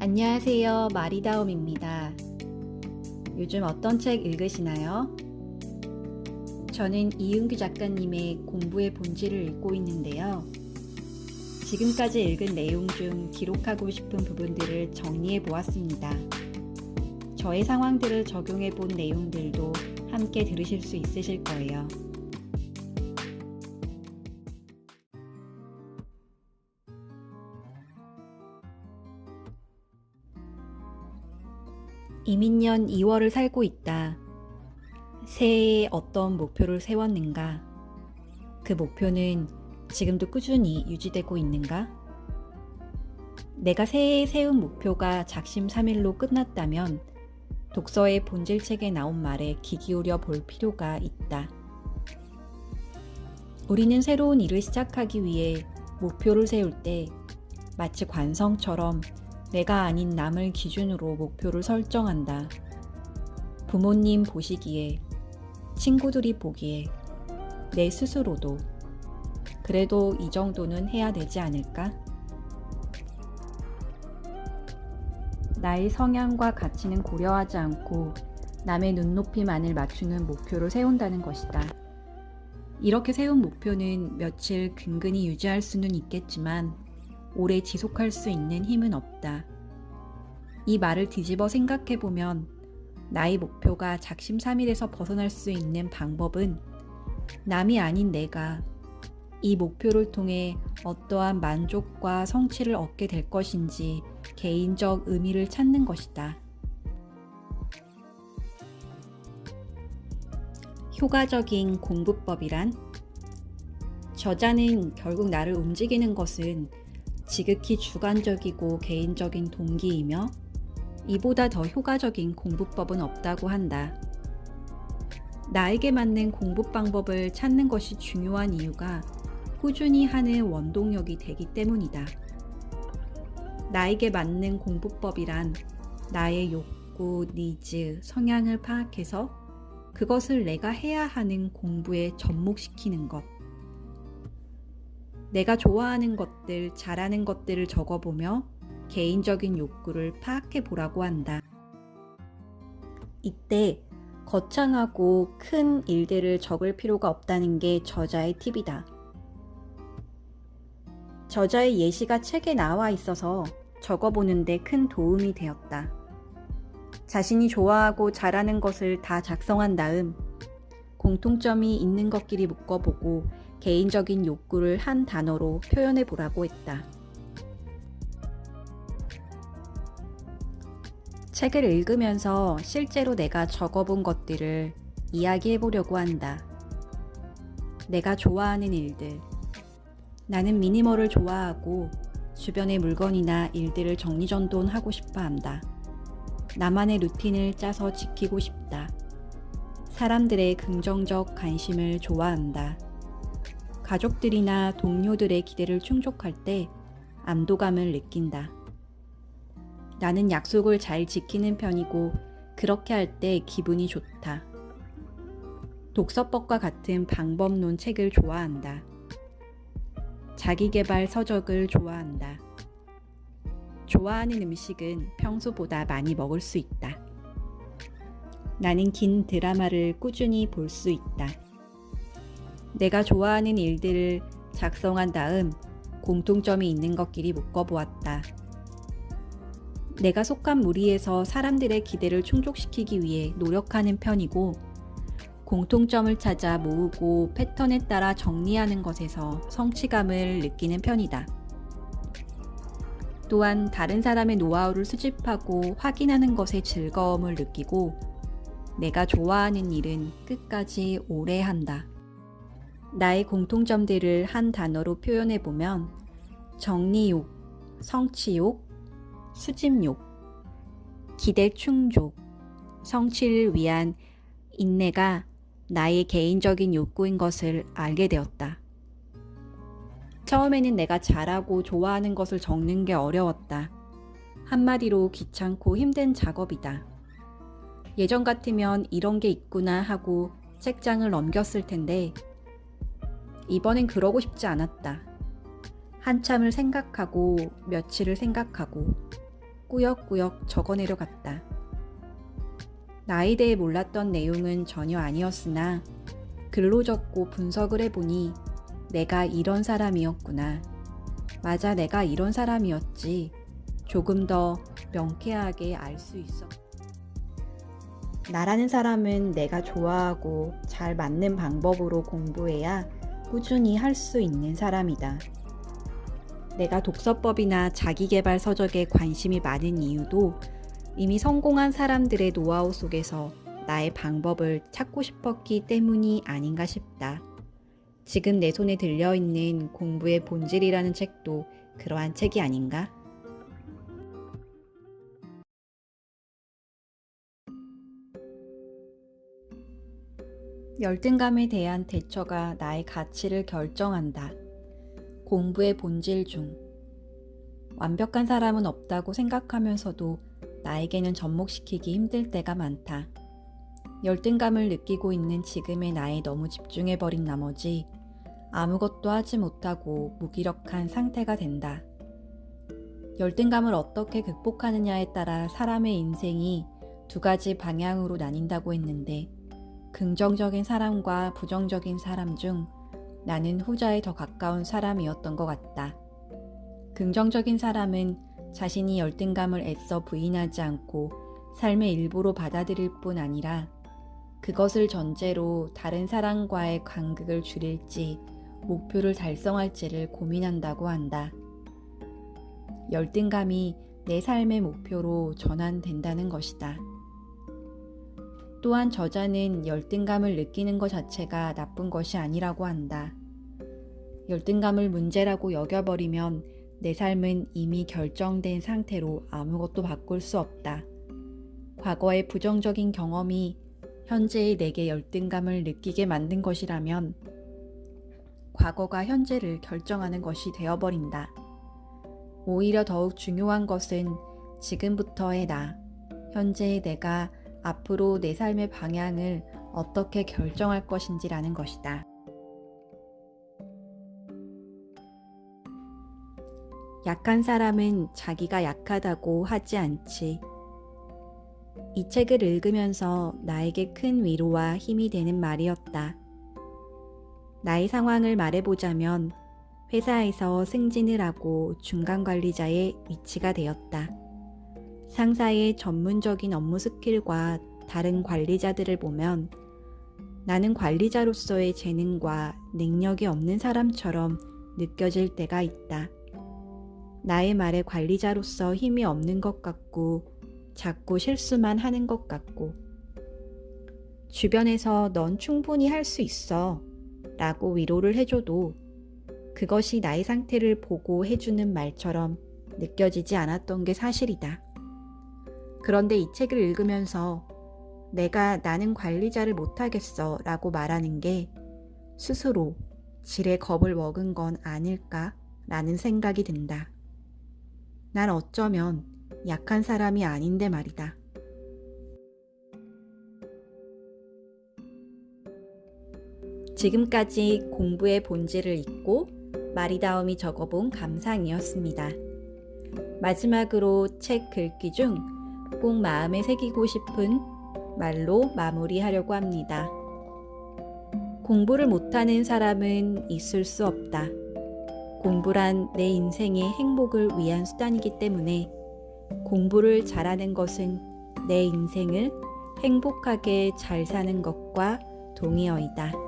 안녕하세요. 마리다움입니다. 요즘 어떤 책 읽으시나요? 저는 이은규 작가님의 공부의 본질을 읽고 있는데요. 지금까지 읽은 내용 중 기록하고 싶은 부분들을 정리해 보았습니다. 저의 상황들을 적용해 본 내용들도 함께 들으실 수 있으실 거예요. 이민년 2월을 살고 있다. 새해에 어떤 목표를 세웠는가? 그 목표는 지금도 꾸준히 유지되고 있는가? 내가 새해에 세운 목표가 작심삼일로 끝났다면 독서의 본질책에 나온 말에 귀 기울여 볼 필요가 있다. 우리는 새로운 일을 시작하기 위해 목표를 세울 때 마치 관성처럼 내가 아닌 남을 기준으로 목표를 설정한다. 부모님 보시기에, 친구들이 보기에, 내 스스로도 그래도 이 정도는 해야 되지 않을까? 나의 성향과 가치는 고려하지 않고 남의 눈높이만을 맞추는 목표를 세운다는 것이다. 이렇게 세운 목표는 며칠 근근히 유지할 수는 있겠지만 오래 지속할 수 있는 힘은 없다. 이 말을 뒤집어 생각해보면 나의 목표가 작심삼일에서 벗어날 수 있는 방법은 남이 아닌 내가 이 목표를 통해 어떠한 만족과 성취를 얻게 될 것인지 개인적 의미를 찾는 것이다. 효과적인 공부법이란? 저자는 결국 나를 움직이는 것은 지극히 주관적이고 개인적인 동기이며 이보다 더 효과적인 공부법은 없다고 한다. 나에게 맞는 공부 방법을 찾는 것이 중요한 이유가 꾸준히 하는 원동력이 되기 때문이다. 나에게 맞는 공부법이란 나의 욕구, 니즈, 성향을 파악해서 그것을 내가 해야 하는 공부에 접목시키는 것. 내가 좋아하는 것들, 잘하는 것들을 적어보며 개인적인 욕구를 파악해 보라고 한다. 이때 거창하고 큰 일들을 적을 필요가 없다는 게 저자의 팁이다. 저자의 예시가 책에 나와 있어서 적어보는데 큰 도움이 되었다. 자신이 좋아하고 잘하는 것을 다 작성한 다음 공통점이 있는 것끼리 묶어보고 개인적인 욕구를 한 단어로 표현해 보라고 했다. 책을 읽으면서 실제로 내가 적어본 것들을 이야기해 보려고 한다. 내가 좋아하는 일들. 나는 미니멀을 좋아하고 주변의 물건이나 일들을 정리정돈하고 싶어 한다. 나만의 루틴을 짜서 지키고 싶다. 사람들의 긍정적 관심을 좋아한다. 가족들이나 동료들의 기대를 충족할 때 안도감을 느낀다. 나는 약속을 잘 지키는 편이고 그렇게 할 때 기분이 좋다. 독서법과 같은 방법론 책을 좋아한다. 자기계발 서적을 좋아한다. 좋아하는 음식은 평소보다 많이 먹을 수 있다. 나는 긴 드라마를 꾸준히 볼 수 있다. 내가 좋아하는 일들을 작성한 다음 공통점이 있는 것끼리 묶어보았다. 내가 속한 무리에서 사람들의 기대를 충족시키기 위해 노력하는 편이고 공통점을 찾아 모으고 패턴에 따라 정리하는 것에서 성취감을 느끼는 편이다. 또한 다른 사람의 노하우를 수집하고 확인하는 것에 즐거움을 느끼고 내가 좋아하는 일은 끝까지 오래 한다. 나의 공통점들을 한 단어로 표현해보면 정리욕, 성취욕, 수집욕, 기대 충족, 성취를 위한 인내가 나의 개인적인 욕구인 것을 알게 되었다. 처음에는 내가 잘하고 좋아하는 것을 적는 게 어려웠다. 한마디로 귀찮고 힘든 작업이다. 예전 같으면 이런 게 있구나 하고 책장을 넘겼을 텐데 이번엔 그러고 싶지 않았다. 한참을 생각하고 며칠을 생각하고 꾸역꾸역 적어내려 갔다. 나에 대해 몰랐던 내용은 전혀 아니었으나 글로 적고 분석을 해보니 내가 이런 사람이었구나. 맞아, 내가 이런 사람이었지. 조금 더 명쾌하게 알 수 있었다. 나라는 사람은 내가 좋아하고 잘 맞는 방법으로 공부해야 꾸준히 할 수 있는 사람이다. 내가 독서법이나 자기계발 서적에 관심이 많은 이유도 이미 성공한 사람들의 노하우 속에서 나의 방법을 찾고 싶었기 때문이 아닌가 싶다. 지금 내 손에 들려있는 공부의 본질이라는 책도 그러한 책이 아닌가? 열등감에 대한 대처가 나의 가치를 결정한다. 공부의 본질 중 완벽한 사람은 없다고 생각하면서도 나에게는 접목시키기 힘들 때가 많다. 열등감을 느끼고 있는 지금의 나에 너무 집중해버린 나머지 아무것도 하지 못하고 무기력한 상태가 된다. 열등감을 어떻게 극복하느냐에 따라 사람의 인생이 두 가지 방향으로 나뉜다고 했는데 긍정적인 사람과 부정적인 사람 중 나는 후자에 더 가까운 사람이었던 것 같다. 긍정적인 사람은 자신이 열등감을 애써 부인하지 않고 삶의 일부로 받아들일 뿐 아니라 그것을 전제로 다른 사람과의 간극을 줄일지 목표를 달성할지를 고민한다고 한다. 열등감이 내 삶의 목표로 전환된다는 것이다. 또한 저자는 열등감을 느끼는 것 자체가 나쁜 것이 아니라고 한다. 열등감을 문제라고 여겨버리면 내 삶은 이미 결정된 상태로 아무것도 바꿀 수 없다. 과거의 부정적인 경험이 현재의 내게 열등감을 느끼게 만든 것이라면 과거가 현재를 결정하는 것이 되어버린다. 오히려 더욱 중요한 것은 지금부터의 나, 현재의 내가 앞으로 내 삶의 방향을 어떻게 결정할 것인지라는 것이다. 약한 사람은 자기가 약하다고 하지 않지. 이 책을 읽으면서 나에게 큰 위로와 힘이 되는 말이었다. 나의 상황을 말해보자면 회사에서 승진을 하고 중간 관리자의 위치가 되었다. 상사의 전문적인 업무 스킬과 다른 관리자들을 보면 나는 관리자로서의 재능과 능력이 없는 사람처럼 느껴질 때가 있다. 나의 말에 관리자로서 힘이 없는 것 같고 자꾸 실수만 하는 것 같고 주변에서 넌 충분히 할 수 있어 라고 위로를 해줘도 그것이 나의 상태를 보고 해주는 말처럼 느껴지지 않았던 게 사실이다. 그런데 이 책을 읽으면서 나는 관리자를 못하겠어 라고 말하는 게 스스로 지레 겁을 먹은 건 아닐까 라는 생각이 든다. 난 어쩌면 약한 사람이 아닌데 말이다. 지금까지 공부의 본질을 읽고 마리다움이 적어본 감상이었습니다. 마지막으로 책 글귀 중 꼭 마음에 새기고 싶은 말로 마무리하려고 합니다. 공부를 못하는 사람은 있을 수 없다. 공부란 내 인생의 행복을 위한 수단이기 때문에 공부를 잘하는 것은 내 인생을 행복하게 잘 사는 것과 동의어이다.